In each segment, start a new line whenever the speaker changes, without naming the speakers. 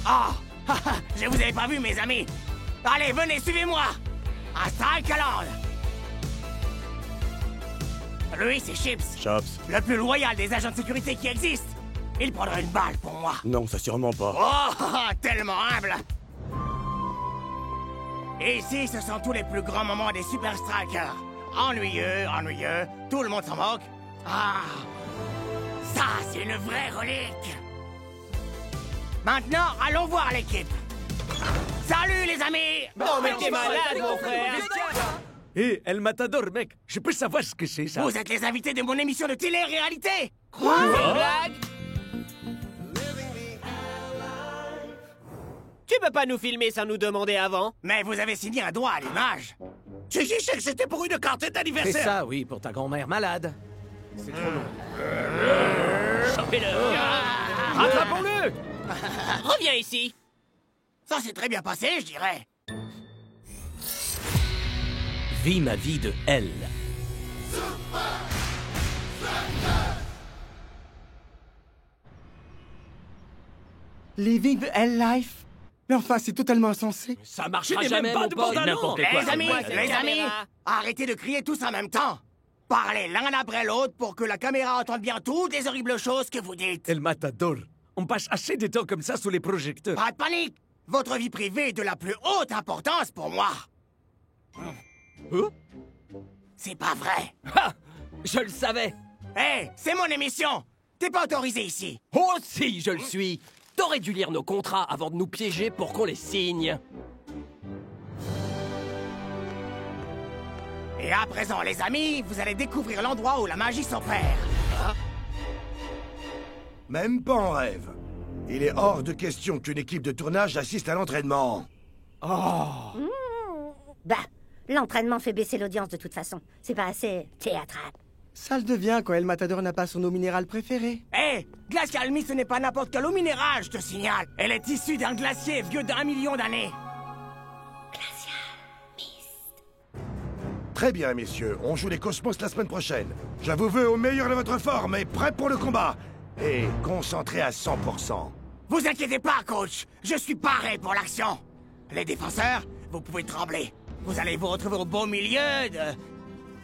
Ah, je vous avais pas vu, mes amis. Allez, venez, suivez-moi. À Strikeland. Lui, c'est Chips.
Chops.
Le plus loyal des agents de sécurité qui existent. Il prendrait une balle pour moi.
Non, ça sûrement pas.
Oh, tellement humble. Et ici, ce sont tous les plus grands moments des Super Strikers. Ennuyeux, ennuyeux, tout le monde s'en moque. Ah, ça, c'est une vraie relique. Maintenant, allons voir l'équipe. Salut, les amis.
Non, mais t'es malade, mon frère.
Hé, El Matador, mec, je peux savoir ce que c'est, ça?
Vous êtes les invités de mon émission de télé-réalité.
Quoi? C'est une blague? Tu peux pas nous filmer sans nous demander avant?
Mais vous avez signé un droit à l'image.
Je sais que c'était pour une carte
C'est
d'anniversaire.
ça, oui, pour ta grand-mère malade. C'est trop long.
Chopez-le!
Rattrapons-le!
Reviens ici!
Ça s'est très bien passé, je dirais.
Vis ma vie de L.
Living the L life? Mais enfin, c'est totalement insensé.
Ça marchera
n'ai
jamais,
même pas
mon
de
pote!
bande-annonce.
Les amis,
c'est
les
la
amis,
caméra.
arrêtez de crier tous en même temps. Parlez l'un après l'autre pour que la caméra entende bien toutes les horribles choses que vous dites.
El Matador, on passe assez de temps comme ça sous les projecteurs.
Pas de panique. Votre vie privée est de la plus haute importance pour moi.
Hein?
C'est pas vrai.
Ha! Je le savais!
Hé, c'est mon émission. T'es pas autorisé ici.
Oh si, je le suis! T'aurais dû lire nos contrats avant de nous piéger pour qu'on les signe.
Et à présent, les amis, vous allez découvrir l'endroit où la magie s'opère.
Même pas en rêve. Il est hors de question qu'une équipe de tournage assiste à l'entraînement.
Bah, l'entraînement fait baisser l'audience de toute façon. C'est pas assez théâtral.
Ça le devient quand El Matador n'a pas son eau minérale préférée.
Hé, Glacial Mist, ce n'est pas n'importe quelle eau minérale, je te signale. Elle est issue d'un glacier vieux d'1 million d'années.
Très bien, messieurs. On joue les Cosmos la semaine prochaine. Je vous veux au meilleur de votre forme et prêt pour le combat. Et concentré à 100%.
Vous inquiétez pas, coach. Je suis paré pour l'action. Les défenseurs, vous pouvez trembler. Vous allez vous retrouver au beau milieu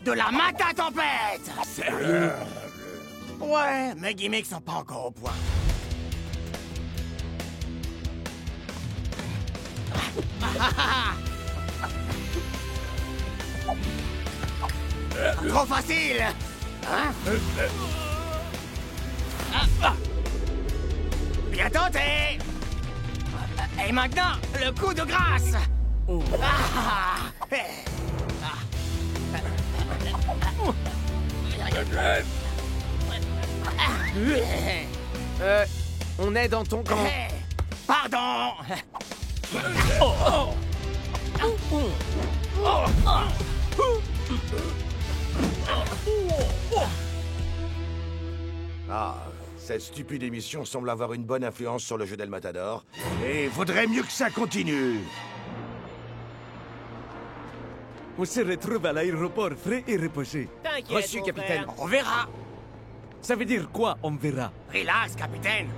de la Mata Tempête.
Sérieux?
Ouais, mes gimmicks sont pas encore au point. Trop facile. Hein? Bien tenté. Et maintenant, le coup de grâce.
On est dans ton camp.
Pardon.
Ah, cette stupide émission semble avoir une bonne influence sur le jeu d'El Matador. Et vaudrait mieux que ça continue.
On se retrouve à l'aéroport frais et reposé.
T'inquiète,
Reçu,
mon
capitaine.
frère.
On verra.
Ça veut dire quoi, on verra?
Relax, capitaine.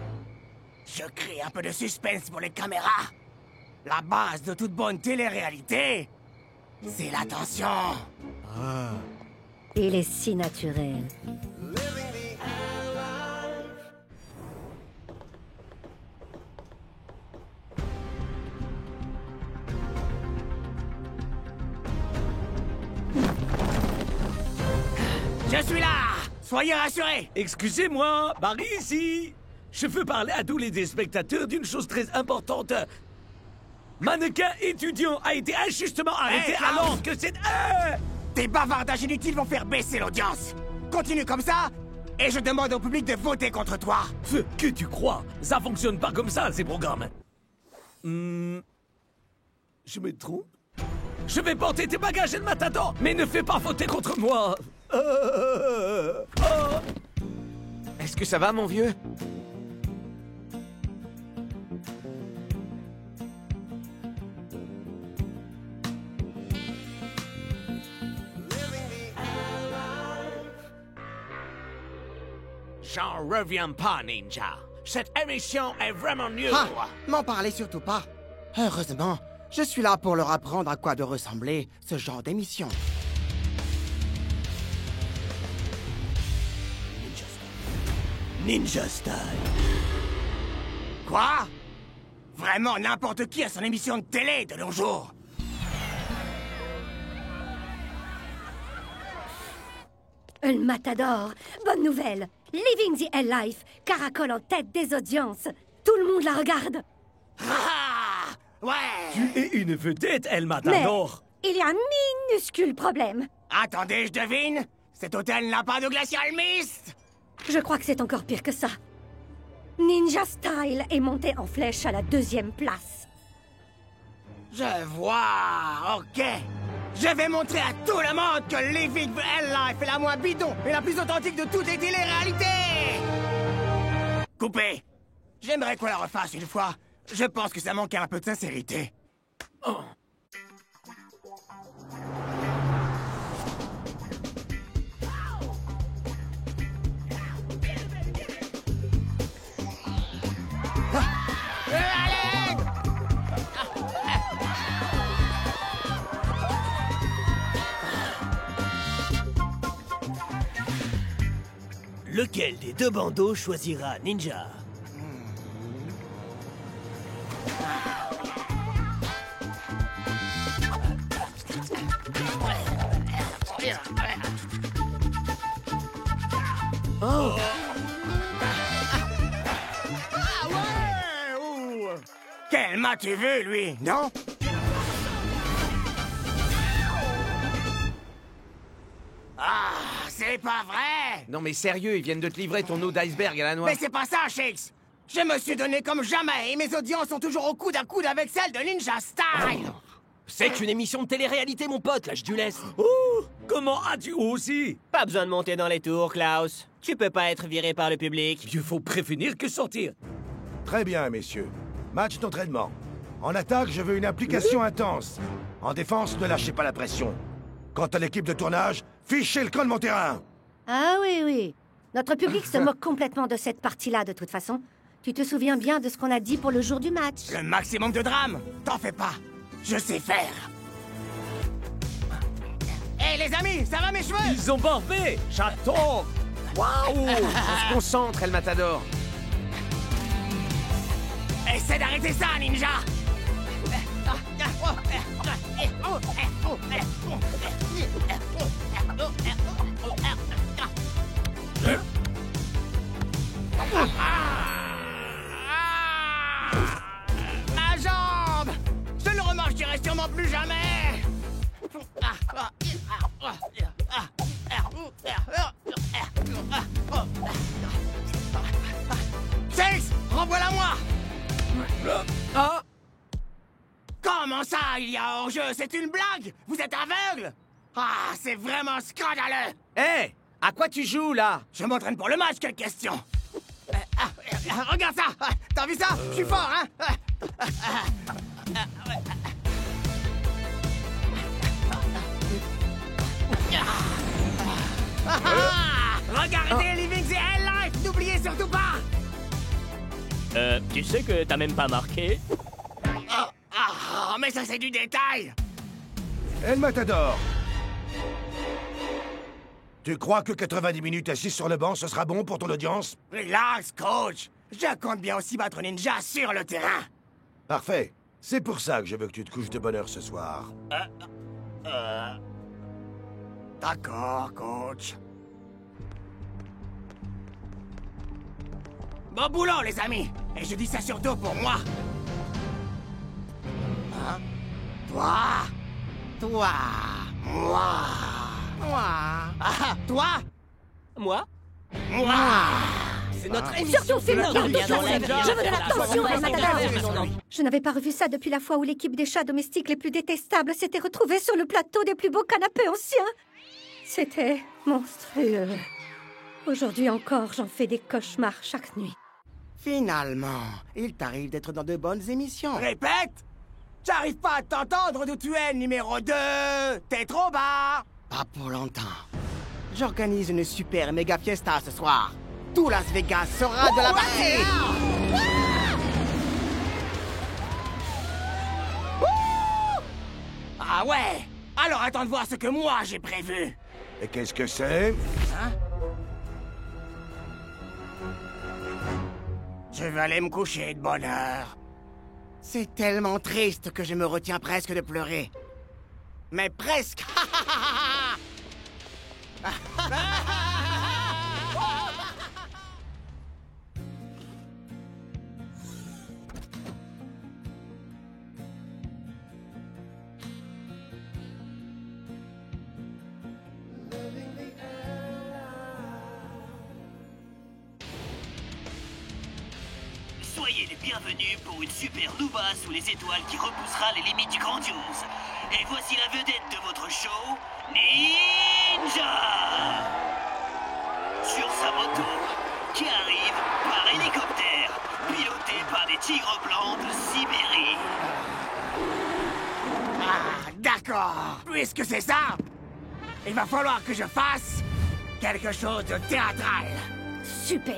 Je crée un peu de suspense pour les caméras. La base de toute bonne télé-réalité, c'est l'attention.
Il est si naturel.
Je suis là. Soyez rassurés.
Excusez-moi, Barry ici. Je veux parler à tous les téléspectateurs d'une chose très importante. Mannequin étudiant a été injustement arrêté
Klaus.
alors que c'est...
Tes bavardages inutiles vont faire baisser l'audience. Continue comme ça, et je demande au public de voter contre toi.
Ce que tu crois, ça fonctionne pas comme ça, ces programmes. Je me trompe? Je vais porter tes bagages, El Matador, mais ne fais pas voter contre moi.
Est-ce que ça va, mon vieux?
J'en reviens pas, Ninja.
Cette émission est vraiment nulle.
Ah, m'en parlez surtout pas. Heureusement, je suis là pour leur apprendre à quoi doit ressembler ce genre d'émission.
Ninja Style. Quoi? Vraiment n'importe qui a son émission de télé de nos jours.
El Matador, bonne nouvelle. Living the Hell Life, caracole en tête des audiences. Tout le monde la regarde.
Ah! Ouais!
Tu es une vedette, El
Mais
Matador.
il y a un minuscule problème.
Attendez, je devine. Cet hôtel n'a pas de glacial mist.
Je crois que c'est encore pire que ça. Ninja Style est monté en flèche à la 2e place.
Je vois, ok. Je vais montrer à tout le monde que Living the Hell Life est la moins bidon et la plus authentique de toutes les téléréalités. Coupé. J'aimerais qu'on la refasse une fois. Je pense que ça manque un peu de sincérité. Oh.
Lequel des deux bandeaux choisira Ninja?
Oh. Ah ouais! Ouh. Quel m'as-tu vu, lui, non? Ah, c'est pas vrai!
Non mais sérieux, ils viennent de te livrer ton eau d'iceberg à la noix.
Mais c'est pas ça, Shakes! Je me suis donné comme jamais et mes audiences sont toujours au coude à coude avec celles de Ninja Style!
C'est une émission de télé-réalité, mon pote, lâche du lest.
Oh, comment as-tu aussi?
Pas besoin de monter dans les tours, Klaus. Tu peux pas être viré par le public.
Mieux faut prévenir que sortir.
Très bien, messieurs. Match d'entraînement. En attaque, je veux une implication intense. En défense, ne lâchez pas la pression. Quant à l'équipe de tournage, fichez le camp de mon terrain.
Ah oui, oui. Notre public se moque complètement de cette partie-là, de toute façon. Tu te souviens bien de ce qu'on a dit pour le jour du match?
Le maximum de drame! T'en fais pas! Je sais faire! Hé, les amis, ça va mes cheveux?
Ils ont barbé. J'attends.
Waouh! On se concentre, El Matador.
Essaie d'arrêter ça, Ninja! Ma jambe! Je ne remarcherai sûrement plus jamais! Chase, renvoie-la-moi!
Ah!
Comment ça, il y a hors-jeu? C'est une blague? Vous êtes aveugle? Ah, c'est vraiment scandaleux!
Hé! À quoi tu joues, là?
Je m'entraîne pour le match, quelle question! Regarde ça! T'as vu ça? Je suis fort, hein? Regardez Living the Hell Life! N'oubliez surtout pas!
Tu sais que t'as même pas marqué?
Mais ça c'est du détail!
El Matador. Tu crois que 90 minutes assis sur le banc, ce sera bon pour ton audience?
Relax, coach! Je compte bien aussi battre Ninja sur le terrain!
Parfait. C'est pour ça que je veux que tu te couches de bonne heure ce soir.
D'accord, coach. Bon boulot, les amis! Et je dis ça surtout pour moi! Hein? Toi! Toi! Moi! Moi! Ah, toi!
Moi?
Moi!
C'est notre émission.
Surtout, filme-le
de
bien
dans
dans
la
la
vie.
Je veux de l'attention,
Voilà,
El Matador. Je n'avais pas revu ça depuis la fois où l'équipe des chats domestiques les plus détestables s'était retrouvée sur le plateau des plus beaux canapés anciens. C'était monstrueux. Aujourd'hui encore, j'en fais des cauchemars chaque nuit.
Finalement, il t'arrive d'être dans de bonnes émissions.
Répète! J'arrive pas à t'entendre d'où tu es, numéro 2! T'es trop bas!
Pas pour longtemps. J'organise une super méga fiesta ce soir. tout Las Vegas sera de la partie.
Ah ouais? Alors attends de voir ce que moi j'ai prévu.
Et qu'est-ce que c'est?
Je vais aller me coucher de bonne heure.
C'est tellement triste que je me retiens presque de pleurer. Mais presque.
Soyez les bienvenus pour une super louba sous les étoiles qui repoussera les limites du grandiose. Et voici la vedette de votre show, Ninja! Sur sa moto, qui arrive par hélicoptère, piloté par des tigres blancs de Sibérie.
Ah, d'accord. Puisque c'est ça, il va falloir que je fasse quelque chose de théâtral.
Super.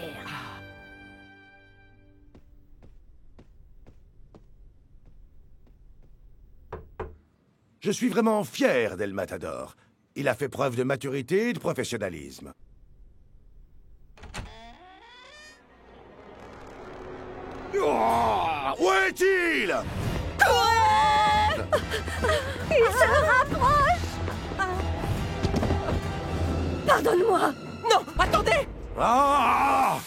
Je suis vraiment fier d'El Matador. Il a fait preuve de maturité et de professionnalisme. Oh, où est-il?
Il se rapproche. Pardonne-moi.
Non, attendez!
Ah!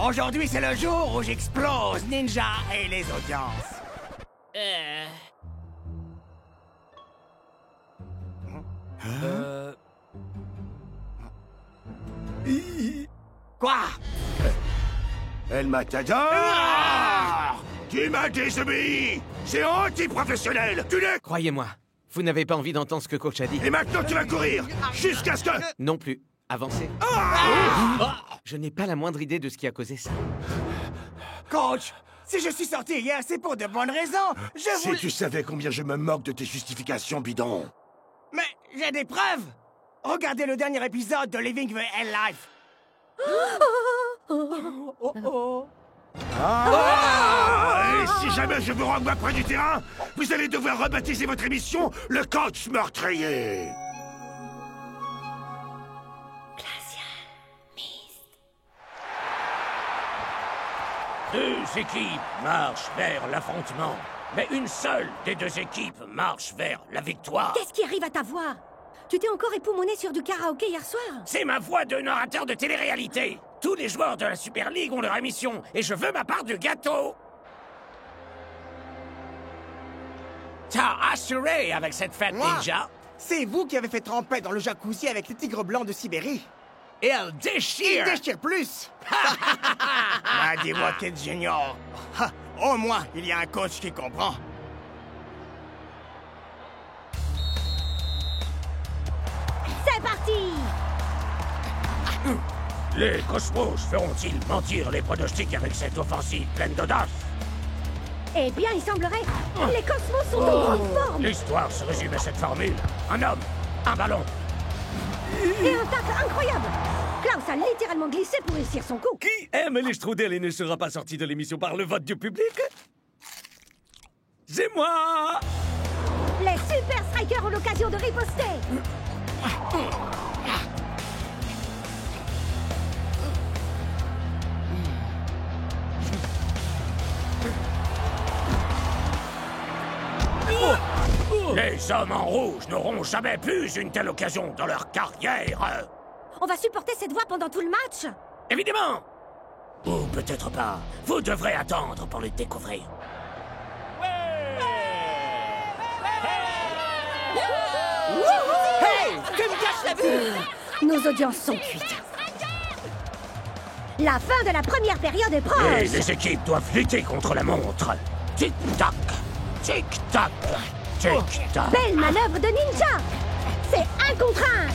Aujourd'hui, c'est le jour où j'explose Ninja et les audiences. Quoi?
El Matador! Tu m'as désobéi! C'est anti-professionnel! Tu l'es!
Croyez-moi, vous n'avez pas envie d'entendre ce que coach a dit.
Et maintenant tu vas courir! Jusqu'à ce que...
Non plus. Avancez. Je n'ai pas la moindre idée de ce qui a causé ça.
Coach, si je suis sorti hier, c'est pour de bonnes raisons.
Si tu savais combien je me moque de tes justifications bidons.
Mais j'ai des preuves. Regardez le dernier épisode de Living the Hell Life.
Et si jamais je vous renvoie près du terrain, vous allez devoir rebaptiser votre émission le coach meurtrier.
Deux équipes marchent vers l'affrontement, mais une seule des deux équipes marche vers la victoire.
Qu'est-ce qui arrive à ta voix? Tu t'es encore époumoné sur du karaoké hier soir?
C'est ma voix de narrateur de télé-réalité. Tous les joueurs de la Super League ont leur émission, et je veux ma part du gâteau. T'as assuré avec cette fête,
Moi?
Ninja.
C'est vous qui avez fait tremper dans le jacuzzi avec les tigres blancs de Sibérie.
Et elle
Il
déchire.
déchire plus.
Ah, dis-moi, Kid Junior. Ha, au moins, il y a un coach qui comprend.
C'est parti!
Les Cosmos feront-ils mentir les pronostics avec cette offensive pleine d'audace?
Eh bien, il semblerait. Les Cosmos sont en grande forme.
L'histoire se résume à cette formule. Un homme, un ballon.
Et un tacle incroyable. Klaus a littéralement glissé pour réussir son coup.
Qui aime les strudels et ne sera pas sorti de l'émission par le vote du public? C'est moi!
Les Super Strikers ont l'occasion de riposter.
Les hommes en rouge n'auront jamais plus une telle occasion dans leur carrière.
On va supporter cette voix pendant tout le match.
Évidemment! Ou peut-être pas. Vous devrez attendre pour le découvrir.
Tu me gâches la vue!
Nos audiences sont cuites. La fin de la première période est
Et
proche.
les équipes doivent lutter contre la montre. Tic-tac, tic-tac, tic-tac.
Belle manœuvre de ninja. C'est 1 contre 1.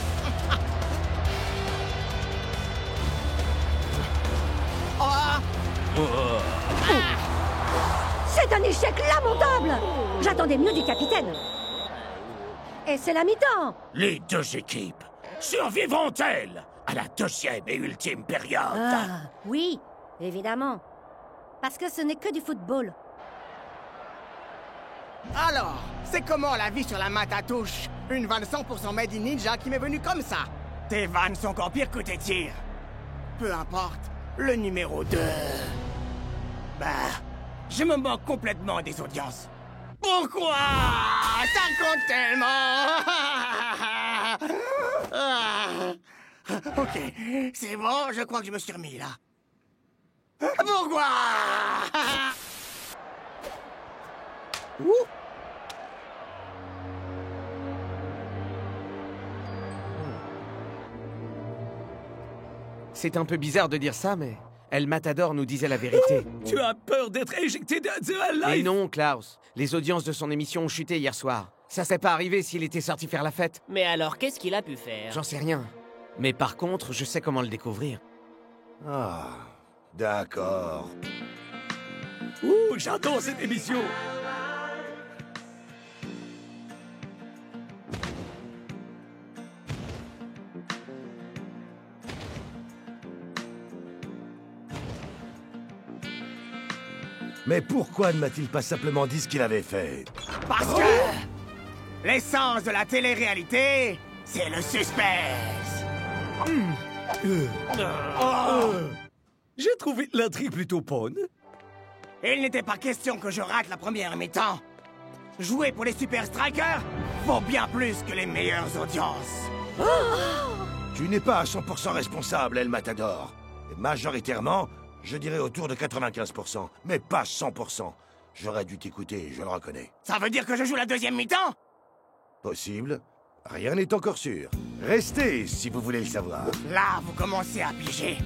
C'est un échec lamentable. J'attendais mieux du capitaine. Et c'est la mi-temps.
Les deux équipes survivront-elles à la deuxième et ultime période?
Ah, oui, évidemment. Parce que ce n'est que du football.
Alors, c'est comment la vie sur la Matatouche? Une vanne 100% made in ninja qui m'est venue comme ça.
Tes vannes sont encore pires que tes tirs.
Peu importe.
Le numéro 2. Bah, je me moque complètement des audiences. Pourquoi? Ça compte tellement. Ok, c'est bon, je crois que je me suis remis là. Pourquoi?
C'est un peu bizarre de dire ça, mais El Matador nous disait la vérité.
Tu as peur d'être éjecté de The
Et
Life?
non, Klaus. Les audiences de son émission ont chuté hier soir. Ça serait pas arrivé s'il était sorti faire la fête.
Mais alors, qu'est-ce qu'il a pu faire?
J'en sais rien. Mais par contre, je sais comment le découvrir.
Ah, d'accord.
Ouh, j'adore cette émission.
Mais pourquoi ne m'a-t-il pas simplement dit ce qu'il avait fait?
Parce que l'essence de la télé-réalité, c'est le suspense.
J'ai trouvé l'intrigue plutôt bonne.
Il n'était pas question que je rate la première mi-temps. Jouer pour les Super Strikers vaut bien plus que les meilleures audiences.
Tu n'es pas à 100% responsable, El Matador. Et majoritairement, je dirais autour de 95%, mais pas 100%. J'aurais dû t'écouter, je le reconnais.
Ça veut dire que je joue la deuxième mi-temps?
Possible. Rien n'est encore sûr. Restez, si vous voulez le savoir.
Là, vous commencez à piger.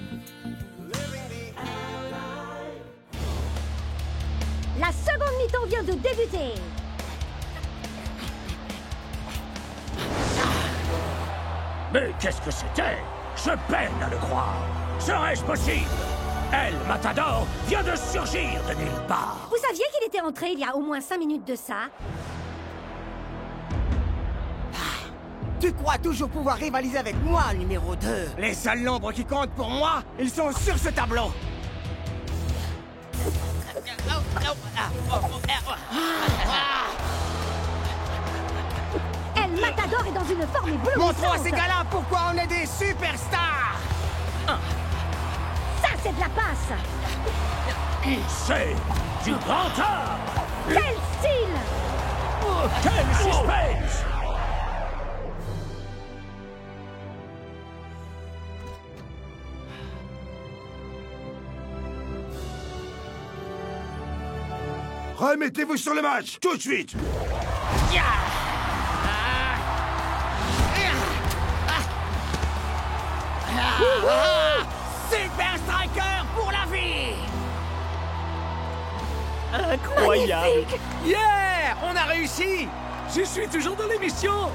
La seconde mi-temps vient de débuter.
Mais qu'est-ce que c'était? Je peine à le croire. Serait-ce possible? El Matador vient de surgir de nulle part.
Vous saviez qu'il était entré il y a au moins 5 minutes de ça?
Tu crois toujours pouvoir rivaliser avec moi, numéro 2?
Les seuls nombres qui comptent pour moi, ils sont sur ce tableau.
El Matador est dans une forme éblouissante.
Montre-moi à ces gars-là pourquoi on est des superstars.
Ça, c'est de la passe.
C'est du grand art.
Quel style!
Quel suspense!
Remettez-vous sur le match, tout de suite!
Super Striker pour la vie.
Incroyable!
Yeah! On a réussi!
Je suis toujours dans l'émission.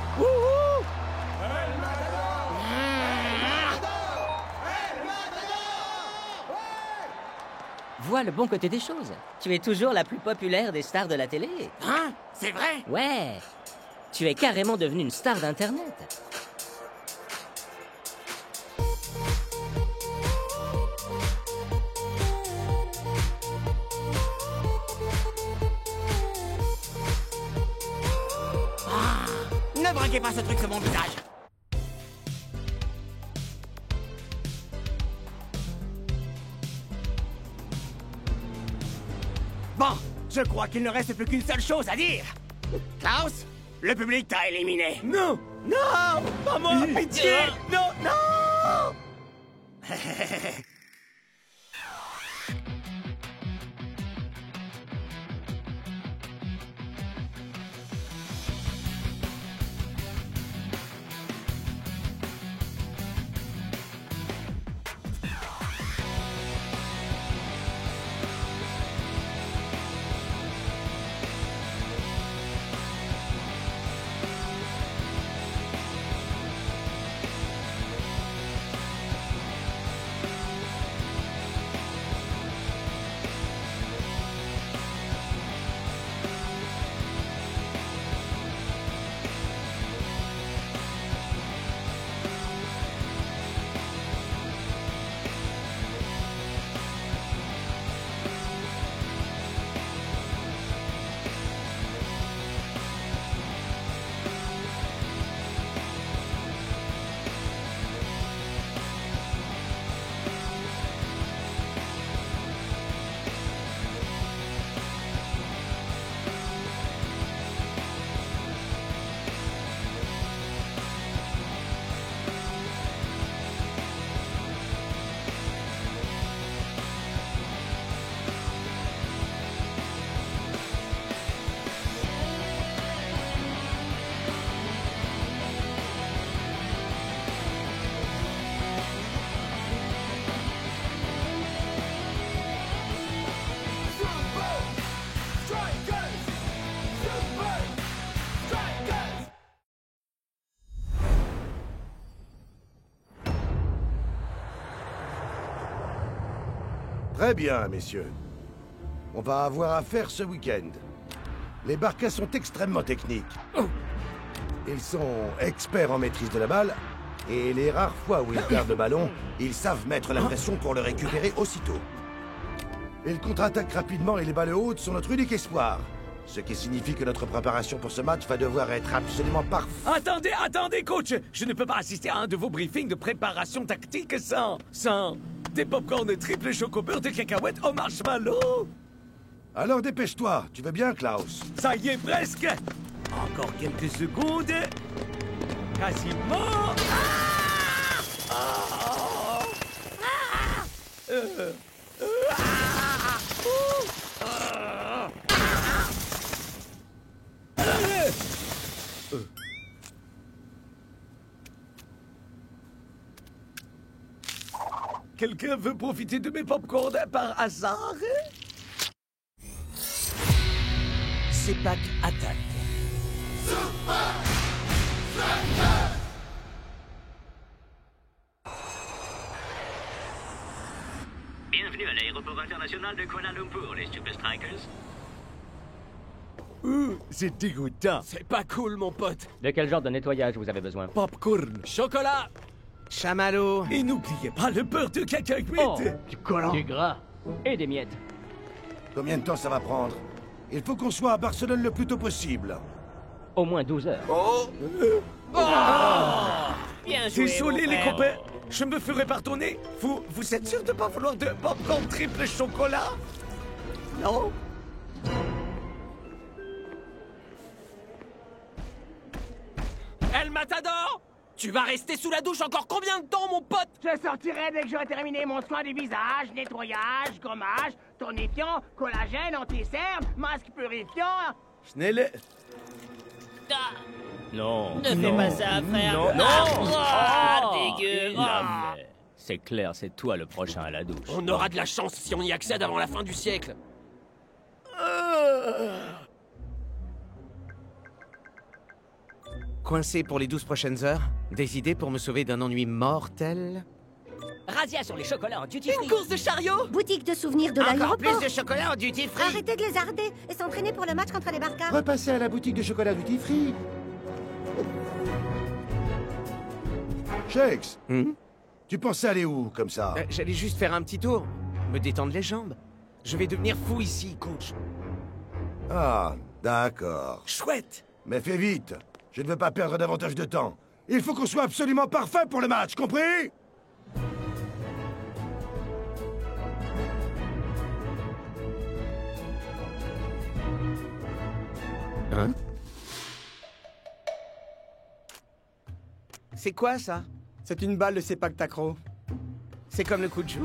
Vois le bon côté des choses. Tu es toujours la plus populaire des stars de la télé.
Hein? C'est vrai?
Ouais. Tu es carrément devenue une star d'Internet.
Ne braquez pas ce truc sur mon visage. Bon, je crois qu'il ne reste plus qu'une seule chose à dire. Klaus, le public t'a éliminé.
Non, non, pas moi, pitié. Non, non.
Très bien, messieurs. On va avoir affaire ce week-end. Les Barcas sont extrêmement techniques. Ils sont experts en maîtrise de la balle, et les rares fois où ils perdent le ballon, ils savent mettre la pression pour le récupérer aussitôt. Ils contre-attaquent rapidement et les balles hautes sont notre unique espoir. Ce qui signifie que notre préparation pour ce match va devoir être absolument parfaite.
Attendez, coach! Je ne peux pas assister à un de vos briefings de préparation tactique sans des popcorn triple choco-beurre de cacahuètes au marshmallow!
Alors dépêche-toi, tu vas bien, Klaus?
Ça y est, presque! Encore quelques secondes. Quasiment. Quelqu'un veut profiter de mes popcorn par hasard? Sepak attaque.
Bienvenue à l'aéroport international de Kuala Lumpur, les Super Strikers.
C'est dégoûtant.
C'est pas cool, mon pote.
De quel genre de nettoyage vous avez besoin?
Popcorn.
Chocolat.
Chamallow.
Et n'oubliez pas le beurre de cacahuète.
Oh, du collant. Du gras. Et des miettes.
Combien de temps ça va prendre? Il faut qu'on soit à Barcelone le plus tôt possible.
Au moins 12 heures.
Bien joué,
Désolé
mon
les
frère.
copains, je me ferai pardonner. Vous êtes sûr de pas vouloir de popcorn triple chocolat? Non?
El Matador! Tu vas rester sous la douche encore combien de temps, mon pote?
Je sortirai dès que j'aurai terminé mon soin du visage, nettoyage, gommage, tonifiant, collagène, anti-cerne, masque purifiant.
Schnelle.
Non.
Ne fais pas ça, frère.
Non.
Dégueu.
La merde. C'est clair, c'est toi le prochain à la douche.
On aura de la chance si on y accède avant la fin du siècle.
Coincé pour les 12 prochaines heures? Des idées pour me sauver d'un ennui mortel?
Razzia sur les chocolats en duty free.
Une course de chariot?
Boutique de souvenirs de
Encore
l'aéroport.
plus de chocolat en duty free.
Arrêtez de les arder et s'entraîner pour le match contre les Barcas.
Repassez à la boutique de chocolat duty free. Shakes, tu pensais aller où, comme ça?
J'allais juste faire un petit tour. Me détendre les jambes. Je vais devenir fou ici, coach.
Ah, d'accord.
Chouette.
Mais fais vite. Je ne veux pas perdre davantage de temps. Il faut qu'on soit absolument parfait pour le match, compris?
Hein? C'est quoi, ça?
C'est une balle de Sepak Takraw.
C'est comme le coup de joue?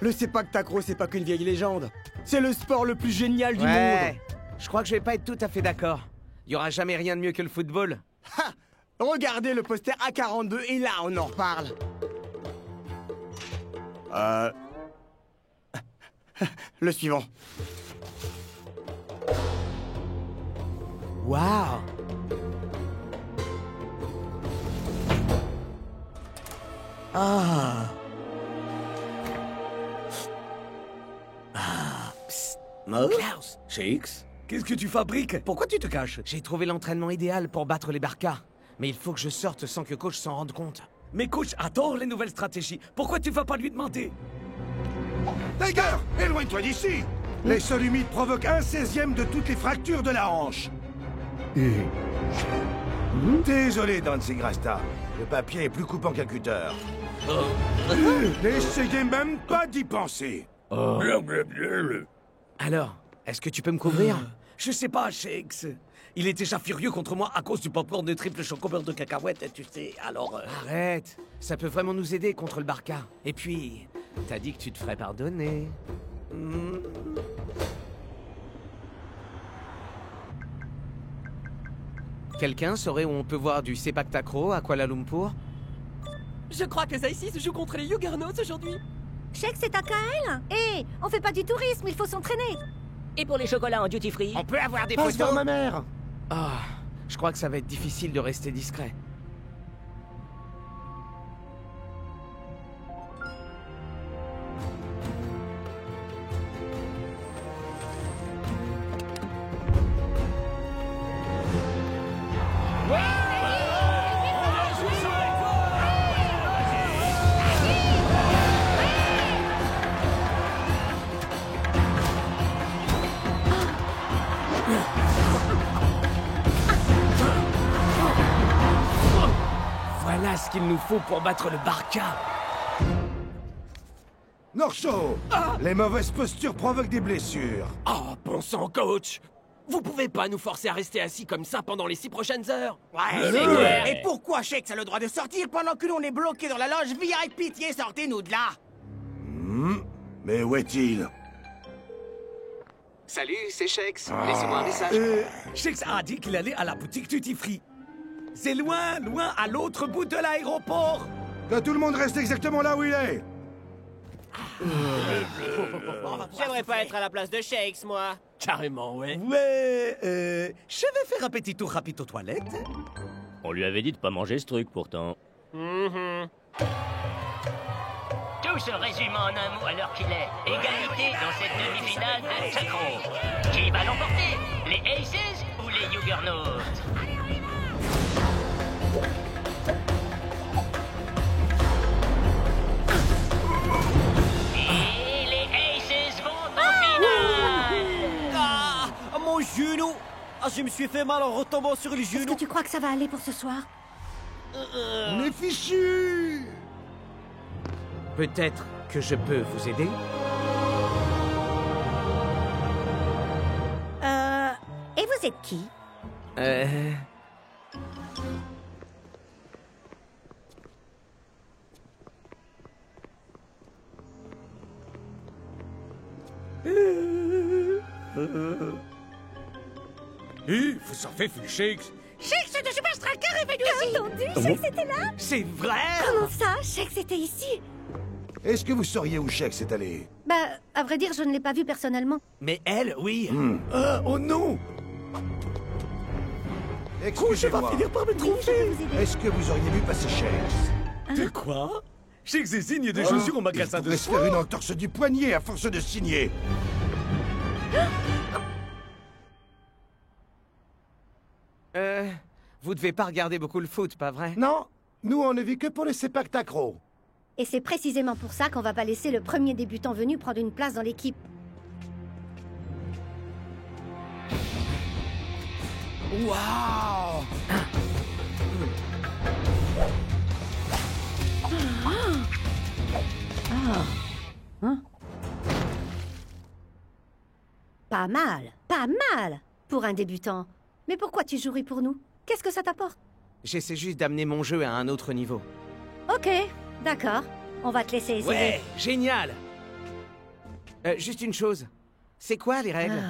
Le Sepak Takraw, c'est pas qu'une vieille légende. C'est le sport le plus génial du monde.
Je crois que je vais pas être tout à fait d'accord. Il y aura jamais rien de mieux que le football.
Ha! Regardez le poster A42 et là, on en reparle. Le suivant.
Waouh!
Klaus. Shakes. Qu'est-ce que tu fabriques? Pourquoi tu te caches?
J'ai trouvé l'entraînement idéal pour battre les Barcas. Mais il faut que je sorte sans que coach s'en rende compte.
Mais coach adore les nouvelles stratégies. Pourquoi tu vas pas lui demander?
Tiger, éloigne-toi d'ici. Les sols humides provoquent 1/16e de toutes les fractures de la hanche. Désolé, Dancing Rasta. Le papier est plus coupant qu'un cutter. N'essayez même pas d'y penser.
Alors, est-ce que tu peux me couvrir?
Je sais pas, Shakes. Il est déjà furieux contre moi à cause du popcorn de triple choco-beurre de cacahuète, tu sais, alors...
Arrête. Ça peut vraiment nous aider contre le Barca. Et puis, t'as dit que tu te ferais pardonner. Quelqu'un saurait où on peut voir du Sepak Takraw à Kuala Lumpur?
Je crois que les Isis jouent contre les Juggernaut aujourd'hui.
Chèque, c'est à KL. Hé, on fait pas du tourisme, il faut s'entraîner.
Et pour les chocolats en duty free?
On peut avoir des
Passe
photos.
voir ma mère.
Ah, je crois que ça va être difficile de rester discret.
ce qu'il nous faut pour battre le Barca.
Norcho, les mauvaises postures provoquent des blessures.
Oh, bon sang, coach! Vous pouvez pas nous forcer à rester assis comme ça pendant les 6 prochaines heures?
Ouais, c'est clair. Et pourquoi Shakes a le droit de sortir pendant que nous on est bloqués dans la loge VIP? Pitié, sortez-nous de là!
Mais où est-il?
Salut, c'est Shakes. Laissez-moi un message.
Shakes a dit qu'il allait à la boutique Duty Free. C'est loin, loin, à l'autre bout de l'aéroport.
Que tout le monde reste exactement là où il est.
J'aimerais pas être à la place de Shakes, moi.
Carrément, ouais.
Ouais, je vais faire un petit tour rapide aux toilettes.
On lui avait dit de pas manger ce truc, pourtant.
Tout se résume en un mot à l'heure qu'il est. Égalité dans cette demi-finale de Sacro. Qui va l'emporter? Les Aces ou les Juggernauts? Et les Aces vont en finale.
Ah, mon genou! Ah, je me suis fait mal en retombant sur le
Est-ce
genou.
que tu crois que ça va aller pour ce soir?
On est fichus.
Peut-être que je peux vous aider?
Et vous êtes qui?
Vous savez, Shakes?
Shakes de Super Striker est venu ici! T'as entendu? Shakes était là?
C'est vrai?
Comment ça? Shakes était ici?
Est-ce que vous sauriez où Shakes est allé?
Bah, à vrai dire, je ne l'ai pas vu personnellement.
Mais elle, oui. Oh non! Je vais
Excusez-moi.
finir par me
Oui, je peux
tromper.
vous aider.
Est-ce que vous auriez vu passer Shakes?
De quoi? Shakes et signe des chaussures au magasin
Il
de
pourrait se faire une entorse du poignet à force de signer.
Vous devez pas regarder beaucoup le foot, pas vrai?
Non, nous on ne vit que pour les Sepaktakro.
Et c'est précisément pour ça qu'on va pas laisser le premier débutant venu prendre une place dans l'équipe.
Waouh!
Pas mal pour un débutant. Mais pourquoi tu jouerais pour nous? Qu'est-ce que ça t'apporte?
J'essaie juste d'amener mon jeu à un autre niveau.
Ok, d'accord. On va te laisser essayer.
Ouais, génial! Juste une chose. C'est quoi les règles?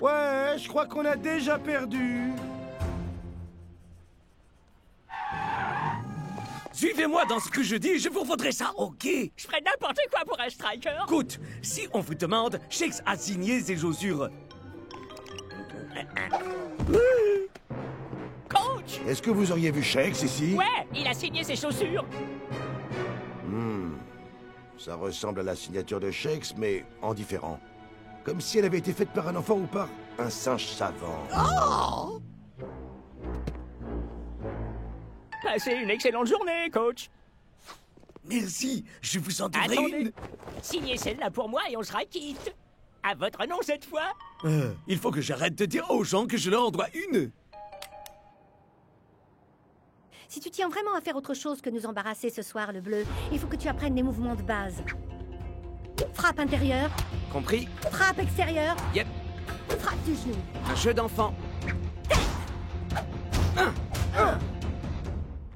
Ouais, je crois qu'on a déjà perdu.
Suivez-moi dans ce que je dis et je vous vaudrai ça, ok?
Je ferais n'importe quoi pour un striker.
Écoute, si on vous demande, Shakes a signé ses chaussures.
Coach!
Est-ce que vous auriez vu Shakes ici?
Ouais, il a signé ses chaussures.
Ça ressemble à la signature de Shakes, mais en différent. Comme si elle avait été faite par un enfant ou par un singe savant.
Passez une excellente journée, coach.
Merci, je vous en donnerai
Attendez.
une.
Signez celle-là pour moi et on sera quitte. À votre nom cette fois.
Il faut que j'arrête de dire aux gens que je leur en dois une.
Si tu tiens vraiment à faire autre chose que nous embarrasser ce soir, le bleu, il faut que tu apprennes des mouvements de base. Frappe intérieure,
Compris?
frappe extérieure,
Yep.
frappe du genou.
Un jeu d'enfant.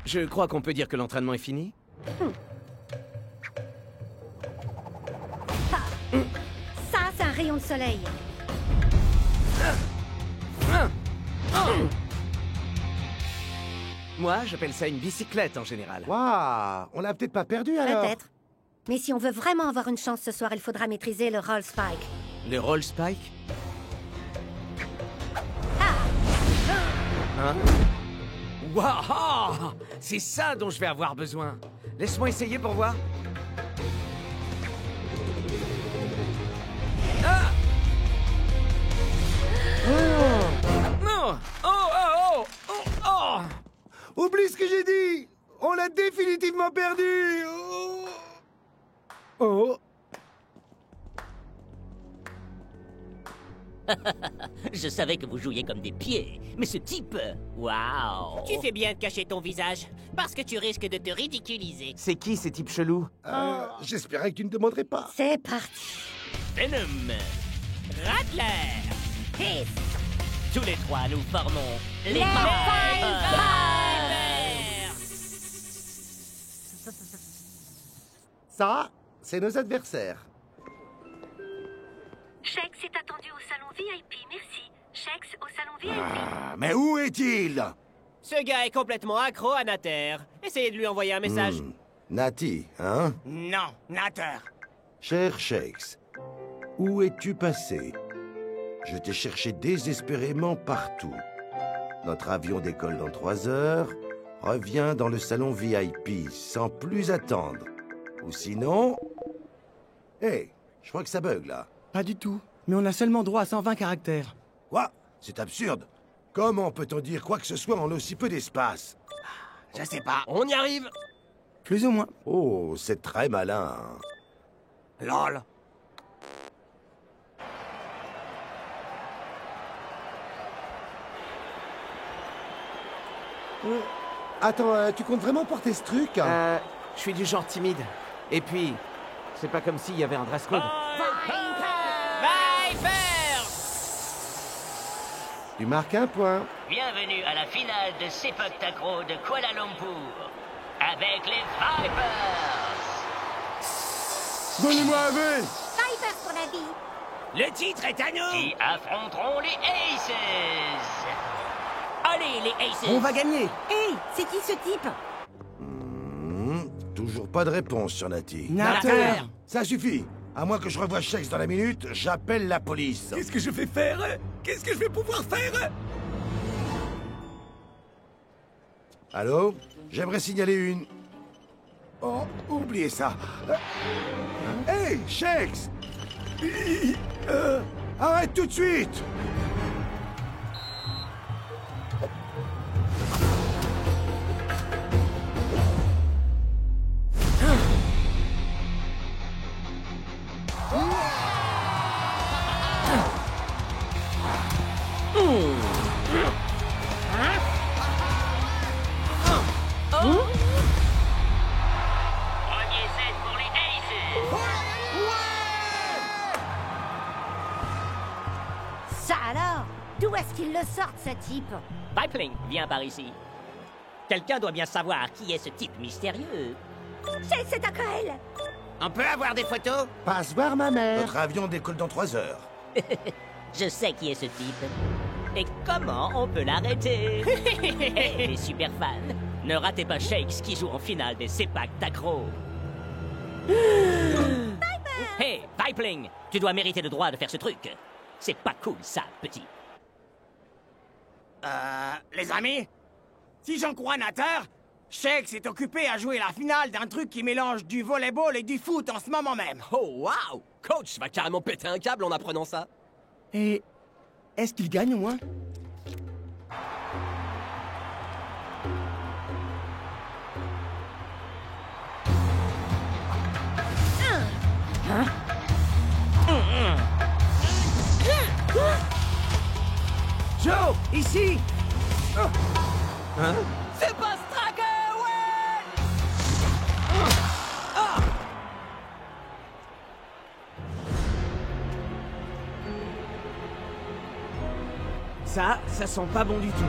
Je crois qu'on peut dire que l'entraînement est fini.
Ça, c'est un rayon de soleil.
Moi, j'appelle ça une bicyclette en général.
Waouh! On l'a peut-être pas perdu alors?
Peut-être. Mais si on veut vraiment avoir une chance ce soir, il faudra maîtriser le roll spike.
Le roll spike? Hein? Waouh! C'est ça dont je vais avoir besoin. Laisse-moi essayer pour voir. Ah! Non! Oh, oh, oh, oh, oh!
Oublie ce que j'ai dit! On l'a définitivement perdu! Oh! Oh!
Je savais que vous jouiez comme des pieds, mais ce type... Waouh!
Tu fais bien de cacher ton visage, parce que tu risques de te ridiculiser.
C'est qui ces types chelous?
J'espérais que tu ne demanderais pas.
C'est parti.
Venom!
Rattler!
Hiss.
Tous les trois, nous formons les
Vipers.
Ça, c'est nos adversaires.
Shex est attendu au salon VIP, merci. Shex au salon VIP.
Ah, mais où est-il?
Ce gars est complètement accro à Nater. Essayez de lui envoyer un message.
Nati, hein?
Non, Nater.
Cher Shakes, où es-tu passé? Je t'ai cherché désespérément partout. Notre avion décolle dans 3 heures. Reviens dans le salon VIP sans plus attendre. Ou sinon... Hé, je crois que ça bug, là.
Pas du tout. Mais on a seulement droit à 120 caractères.
Quoi? C'est absurde. Comment peut-on dire quoi que ce soit en aussi peu d'espace?
Je sais pas.
On y arrive.
Plus ou moins.
Oh, c'est très malin.
Lol.
Attends, tu comptes vraiment porter ce truc?
Je suis du genre timide. Et puis, c'est pas comme s'il y avait un dress code.
Vipers!
Tu marques un point.
Bienvenue à la finale de Sepak Takraw de Kuala Lumpur. Avec les Vipers.
Donnez-moi un V.
Vipers pour la vie.
Le titre est à nous.
Qui affronteront les Aces.
Allez, les Aces!
On va gagner.
Hey, c'est qui ce type?
Toujours pas de réponse sur Nati.
Nater.
Ça suffit. À moins que je revoie Shex dans la minute, j'appelle la police.
Qu'est-ce que je vais faire? Qu'est-ce que je vais pouvoir faire?
Allô? J'aimerais signaler une... Oh, oubliez ça. Hey, Shex! Arrête tout de suite!
Premier set pour les Aces.
Ça alors? D'où est-ce qu'il le sort, ce type?
Vipling, viens par ici. Quelqu'un doit bien savoir qui est ce type mystérieux.
C'est Akrael.
On peut avoir des photos?
Passe voir ma mère. Notre avion décolle dans 3 heures.
Je sais qui est ce type. Et comment on peut l'arrêter? Hey, les super fans, ne ratez pas Shakes qui joue en finale des Sepak Takraw. Hey, Vipling, tu dois mériter le droit de faire ce truc. C'est pas cool, ça, petit.
Les amis? Si j'en crois Nater, Shex est occupé à jouer la finale d'un truc qui mélange du volleyball et du foot en ce moment même.
Oh, waouh! Coach va carrément péter un câble en apprenant ça.
Et est-ce qu'il gagne au moins?
Joe, ici!
C'est pas Stracker, ouais!
Ça sent pas bon du tout.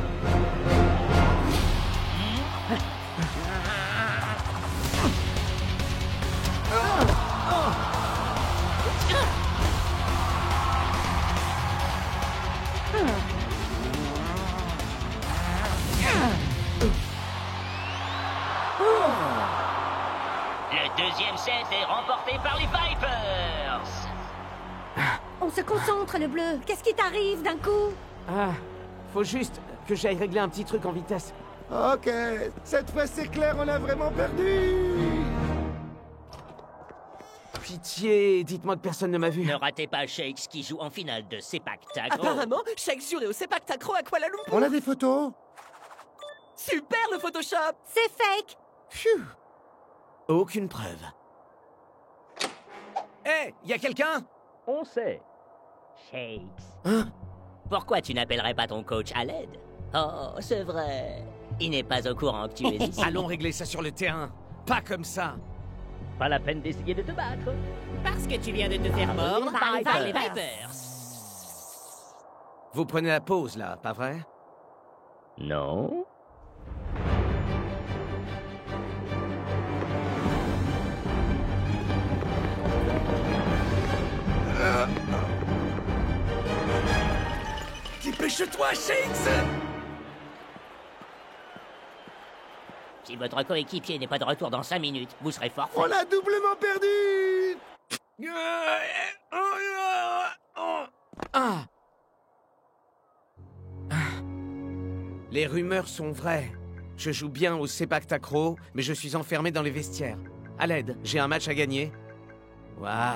Le deuxième set est remporté par les Vipers.
On se concentre, le bleu. Qu'est-ce qui t'arrive d'un coup?
Ah, faut juste que j'aille régler un petit truc en vitesse.
Ok, cette fois c'est clair, on a vraiment perdu.
Pitié, dites-moi que personne ne m'a vu.
Ne ratez pas Shakes qui joue en finale de Sepak Takraw.
Apparemment, Shakes jouerait au Sepak Takraw à Kuala Lumpur.
On a des photos?
Super le Photoshop!
C'est fake.
Phew. Aucune preuve.
Hé, y a quelqu'un?
On sait.
Shakes.
Hein?
Pourquoi tu n'appellerais pas ton coach à l'aide? Oh, c'est vrai. Il n'est pas au courant que tu es ici.
Allons régler ça sur le terrain. Pas comme ça.
Pas la peine d'essayer de te battre.
Parce que tu viens de te faire mordre par les Vipers.
Vous prenez la pause, là, pas vrai?
Non.
Dépêche-toi, Shakes!
Si votre coéquipier n'est pas de retour dans 5 minutes, vous serez forfait.
On l'a doublement perdu!
Les rumeurs sont vraies. Je joue bien au Sepak Takraw, mais je suis enfermé dans les vestiaires. À l'aide, j'ai un match à gagner. Waouh.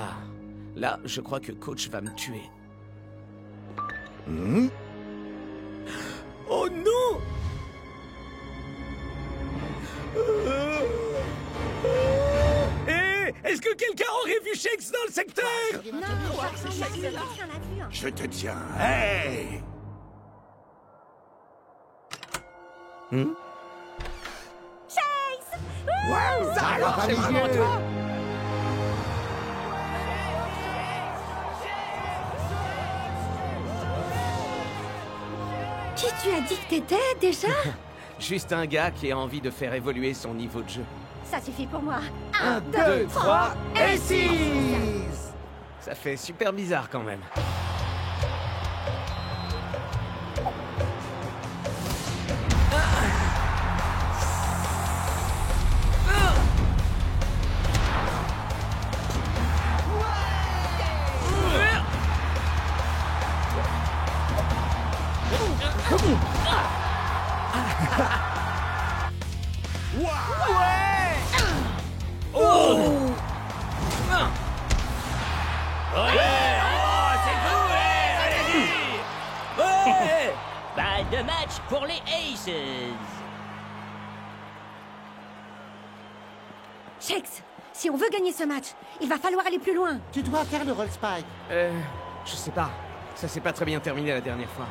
Là, je crois que coach va me tuer.
Oh non! Hé! Est-ce que quelqu'un aurait vu Shakes dans le secteur?
Non, personne l'a vu.
Je te tiens. Hey!
Wow, ça va pas les yeux.
Qui tu as dit que t'étais, déjà?
Juste un gars qui a envie de faire évoluer son niveau de jeu.
Ça suffit pour moi.
1, 2, 3 et 6.
Ça fait super bizarre quand même.
Balle de match pour les Aces.
Shakes, si on veut gagner ce match, il va falloir aller plus loin.
Tu dois faire le roll spike.
Je sais pas. Ça s'est pas très bien terminé la dernière fois.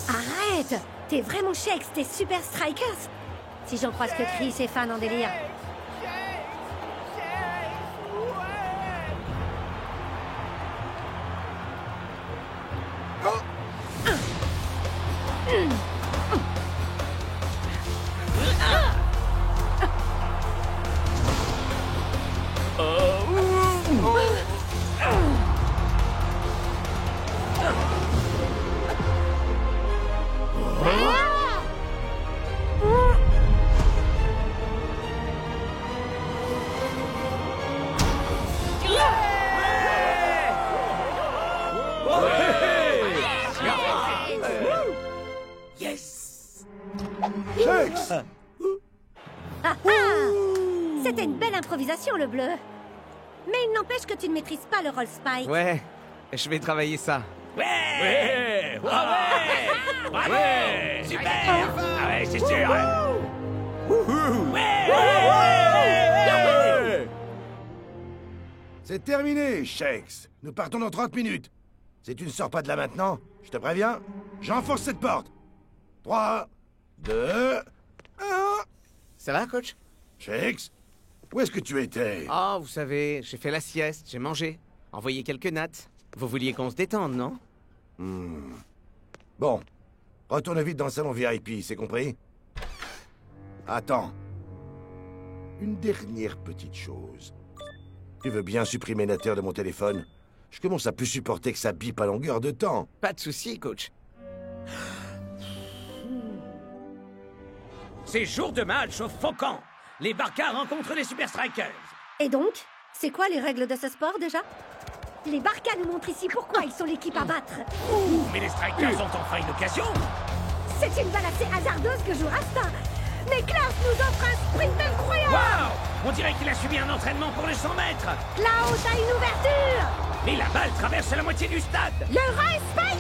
Arrête! T'es vraiment Shakes, t'es super strikers. Si j'en crois ce que crient ses fans en délire.
Shakes!
Ah ah! C'était une belle improvisation, le bleu. Mais il n'empêche que tu ne maîtrises pas le roll spike.
Ouais, je vais travailler ça.
Ouais! Ouais! Super! Ah ouais, c'est sûr! Ouais!
C'est terminé, Shakes. Nous partons dans 30 minutes. Si tu ne sors pas de là maintenant, je te préviens, j'enfonce cette porte. 3, 2, 1...
Ça va, coach?
Shakes, où est-ce que tu étais?
Oh, vous savez, j'ai fait la sieste, j'ai mangé, envoyé quelques nattes. Vous vouliez qu'on se détende, non?
Bon, retourne vite dans le salon VIP, c'est compris? Attends. Une dernière petite chose. Tu veux bien supprimer Nater de mon téléphone? Je commence à plus supporter que ça bip à longueur de temps.
Pas de souci, coach.
C'est jour de match au Faucon. Les Barcas rencontrent les Super Strikers.
Et donc, c'est quoi les règles de ce sport, déjà? Les Barcas nous montrent ici pourquoi ils sont l'équipe à battre.
Mais les Strikers ont enfin une occasion.
C'est une balle assez hasardeuse que joue Rasta. Mais Klaus nous offre un sprint incroyable.
Waouh! On dirait qu'il a subi un entraînement pour les 100 mètres.
Klaus a une ouverture.
Mais la balle traverse la moitié du stade.
Le roll spike.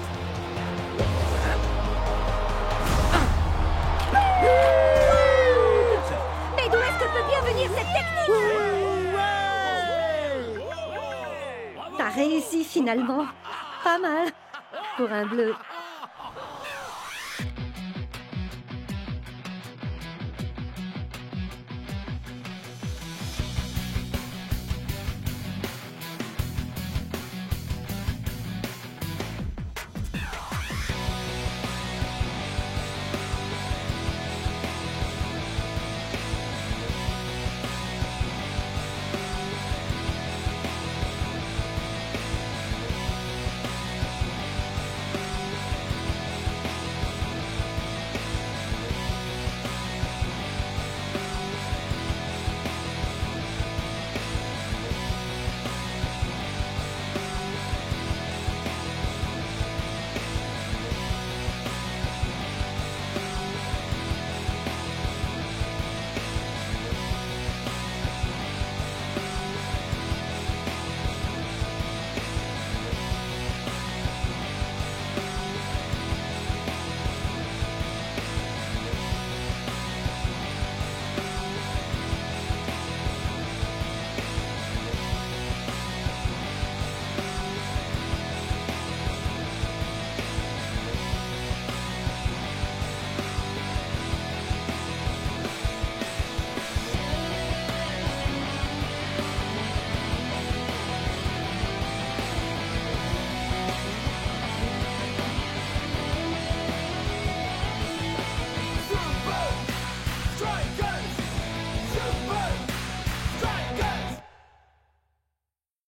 Mais d'où est-ce que peut bien venir cette technique? T'as réussi finalement. Pas mal. Pour un bleu